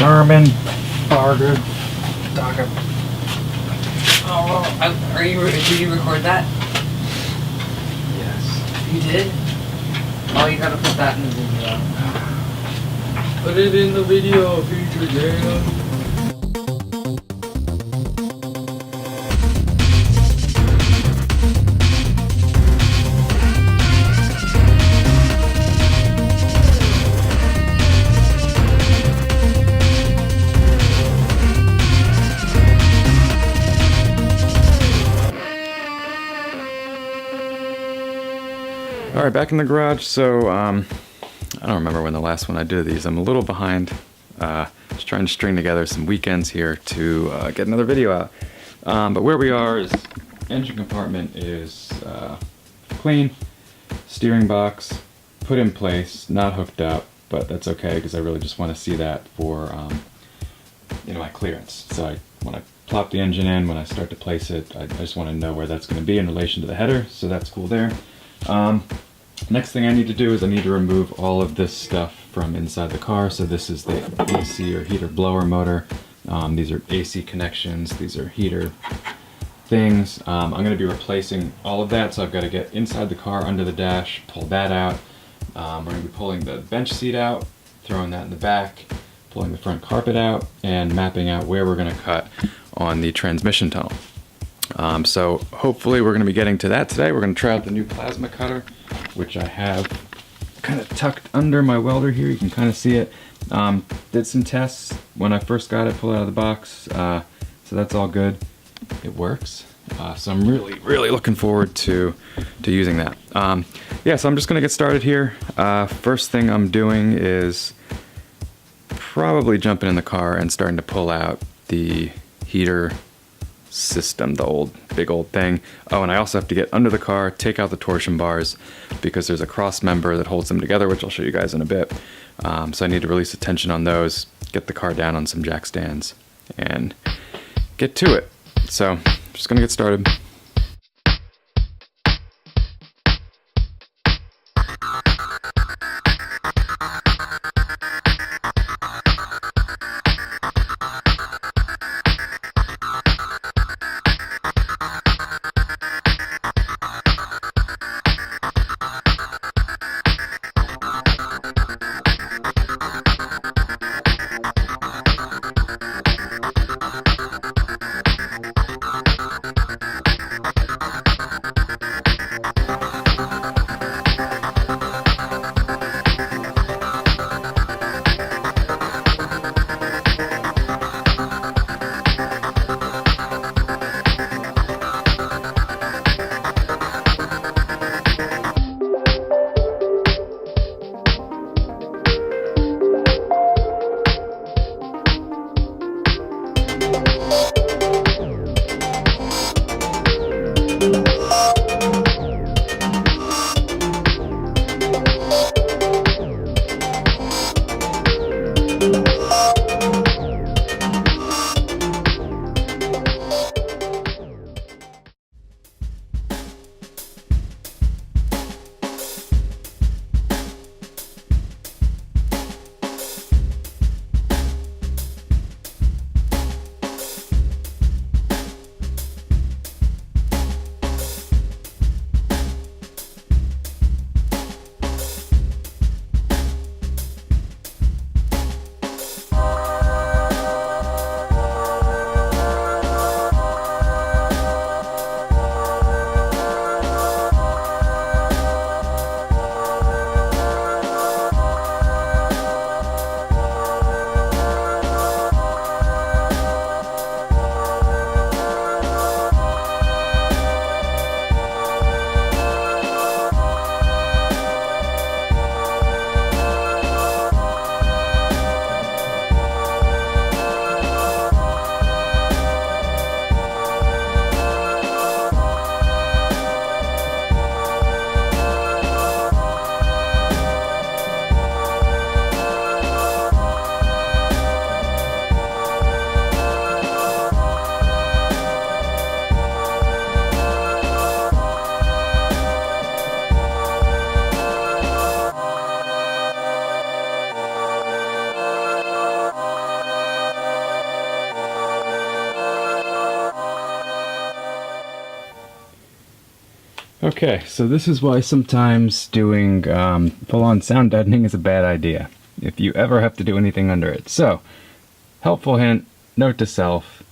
German barger dogger. Oh, did you record that? Yes. You did? Oh, you gotta put that in the video. Put it in the video, future Dan. Alright, back in the garage. So, I don't remember when the last one I did these. I'm a little behind. Just trying to string together some weekends here to get another video out. But where we are is, engine compartment is clean. Steering box put in place, not hooked up, but that's okay because I really just want to see that for my clearance. So when I plop the engine in, when I start to place it, I just want to know where that's going to be in relation to the header, so that's cool there. Next thing I need to do is I need to remove all of this stuff from inside the car. So this is the AC or heater blower motor. These are AC connections. These are heater things. I'm going to be replacing all of that, so I've got to get inside the car under the dash, pull that out. We're going to be pulling the bench seat out, throwing that in the back, pulling the front carpet out, and mapping out where we're going to cut on the transmission tunnel. So hopefully we're going to be getting to that today. We're going to try out the new plasma cutter, which I have kind of tucked under my welder here. You can kind of see it. Did some tests when I first got it, pulled it out of the box. So that's all good. It works. So I'm really looking forward to using that. Yeah, so I'm just going to get started here. First thing I'm doing is probably jumping in the car and starting to pull out the heater system, the big old thing. Oh, and I also have to get under the car, take out the torsion bars because there's a cross member that holds them together, which I'll show you guys in a bit. So I need to release the tension on those, get the car down on some jack stands, and get to it. So I'm just gonna get started. Okay, so this is why sometimes doing full-on sound deadening is a bad idea, if you ever have to do anything under it. So, helpful hint, note to self,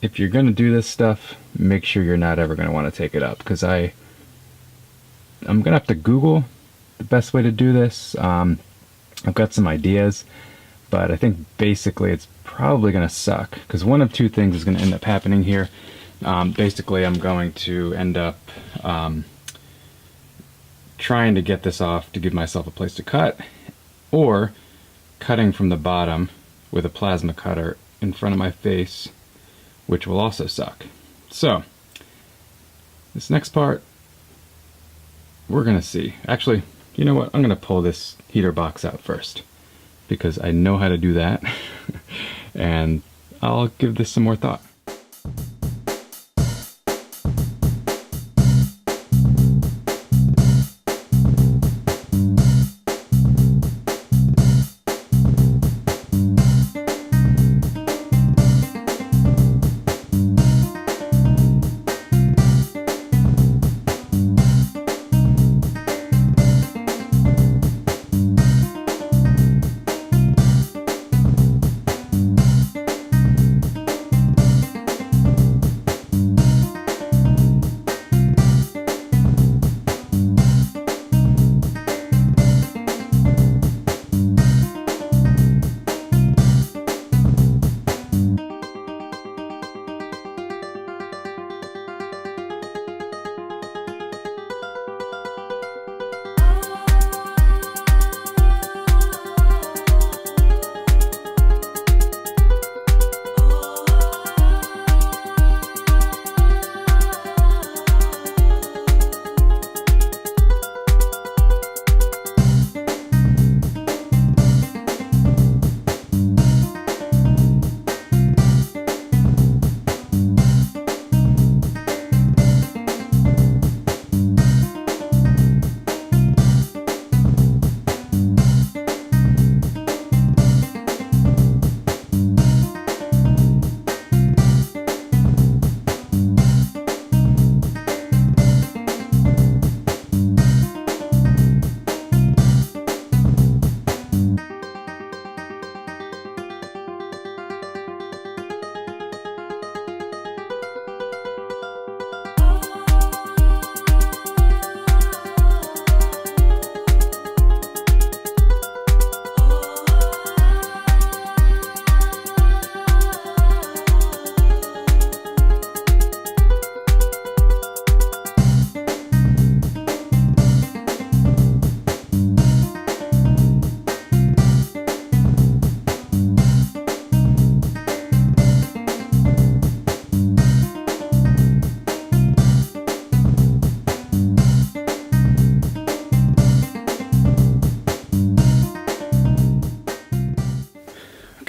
if you're going to do this stuff, make sure you're not ever going to want to take it up, because I'm going to have to Google the best way to do this. I've got some ideas, but I think basically it's probably going to suck, because one of two things is going to end up happening here. Basically, I'm going to end up trying to get this off to give myself a place to cut, or cutting from the bottom with a plasma cutter in front of my face, which will also suck. So, this next part, we're going to see. Actually, you know what? I'm going to pull this heater box out first, because I know how to do that, and I'll give this some more thought.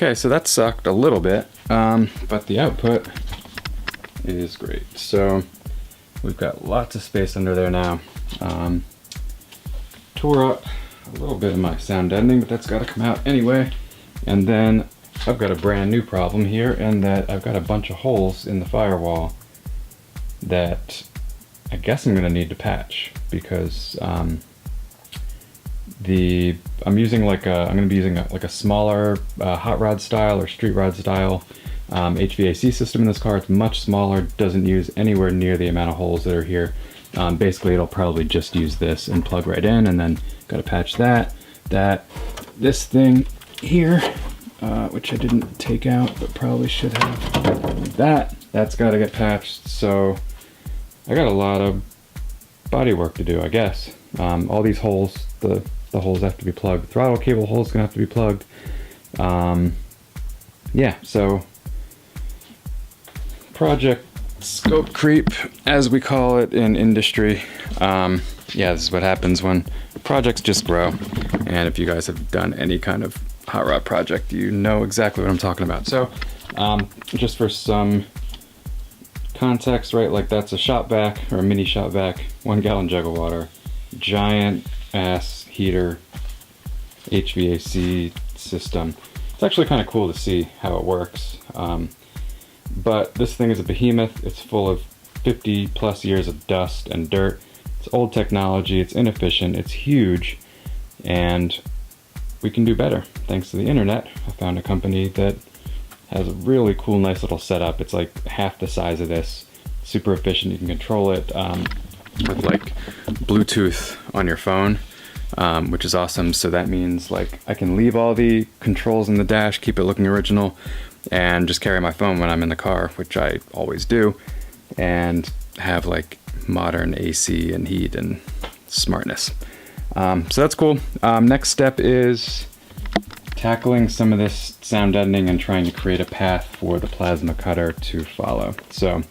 Okay, so that sucked a little bit, but the output is great. So we've got lots of space under there now. Tore up a little bit of my sound deadening, but that's got to come out anyway. And then I've got a brand new problem here, and that I've got a bunch of holes in the firewall that I guess I'm going to need to patch, because I'm using I'm going to be using like a smaller hot rod style or street rod style HVAC system in this car. It's much smaller, doesn't use anywhere near the amount of holes that are here. Basically, it'll probably just use this and plug right in, and then got to patch this thing here, which I didn't take out, but probably should have. That's got to get patched. So I got a lot of body work to do, I guess. All these holes, the holes have to be plugged. Throttle cable holes gonna have to be plugged. Yeah, so project scope creep, as we call it in industry. Yeah, this is what happens when projects just grow. And if you guys have done any kind of hot rod project, you know exactly what I'm talking about. So just for some context, right, like that's a shop vac, or a mini shop vac, 1 gallon jug of water, giant ass heater HVAC system. It's actually kind of cool to see how it works. But this thing is a behemoth. It's full of 50 plus years of dust and dirt. It's old technology, it's inefficient, it's huge, and we can do better. Thanks to the internet, I found a company that has a really cool, nice little setup. It's like half the size of this, super efficient. You can control it with like Bluetooth on your phone, which is awesome. So that means like I can leave all the controls in the dash, keep it looking original, and just carry my phone when I'm in the car, which I always do, and have like modern AC and heat and smartness. So that's cool. Next step is tackling some of this sound deadening and trying to create a path for the plasma cutter to follow. So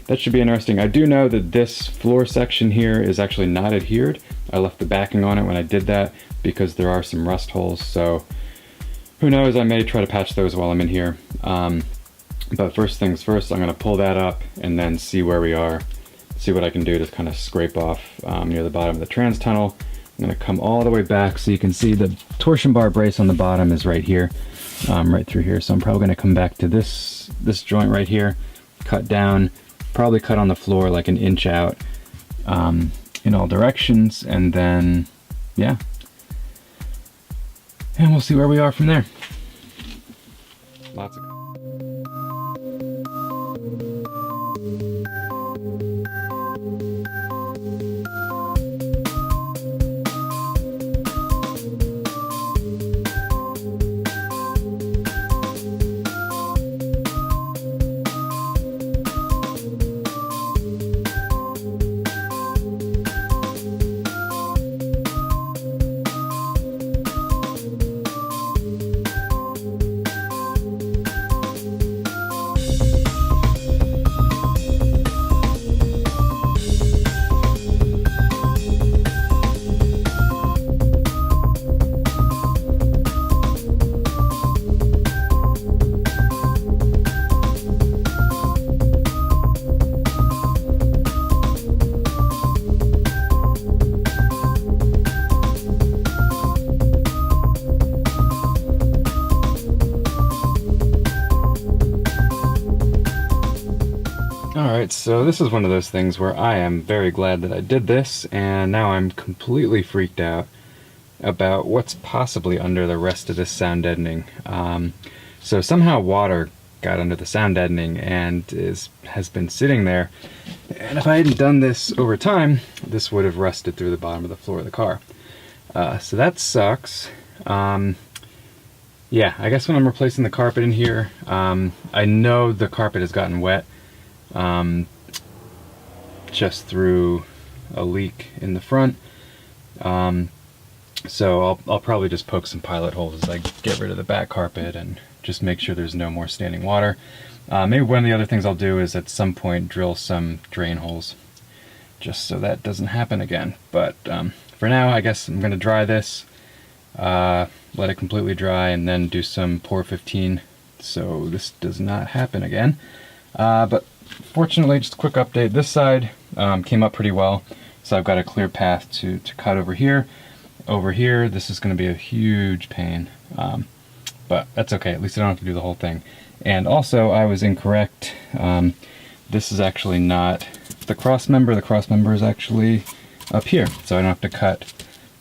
that should be interesting. I do know that this floor section here is actually not adhered. I left the backing on it when I did that because there are some rust holes. So who knows, I may try to patch those while I'm in here. But first things first, I'm gonna pull that up and then see where we are, see what I can do to kind of scrape off near the bottom of the trans tunnel. I'm gonna come all the way back so you can see the torsion bar brace on the bottom is right here, right through here. So I'm probably gonna come back to this joint right here, cut down, probably cut on the floor like an inch out in all directions, and then yeah, and we'll see where we are from there. Lots of Alright, so this is one of those things where I am very glad that I did this, and now I'm completely freaked out about what's possibly under the rest of this sound deadening. So somehow water got under the sound deadening and has been sitting there, and if I hadn't done this over time, this would have rusted through the bottom of the floor of the car. So that sucks. Yeah, I guess when I'm replacing the carpet in here, I know the carpet has gotten wet just through a leak in the front. So I'll probably just poke some pilot holes as I get rid of the back carpet and just make sure there's no more standing water. Maybe one of the other things I'll do is at some point drill some drain holes just so that doesn't happen again. But for now, I guess I'm going to dry this, let it completely dry, and then do some PoR 15 so this does not happen again. But fortunately, just a quick update, this side came up pretty well, so I've got a clear path to cut over here. Over here, this is going to be a huge pain, but that's okay, at least I don't have to do the whole thing. And also, I was incorrect. This is actually not the cross member. The cross member is actually up here, so I don't have to cut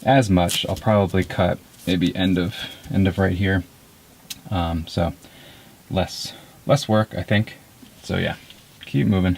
as much. I'll probably cut maybe end of right here. So less work, I think. So yeah, keep moving.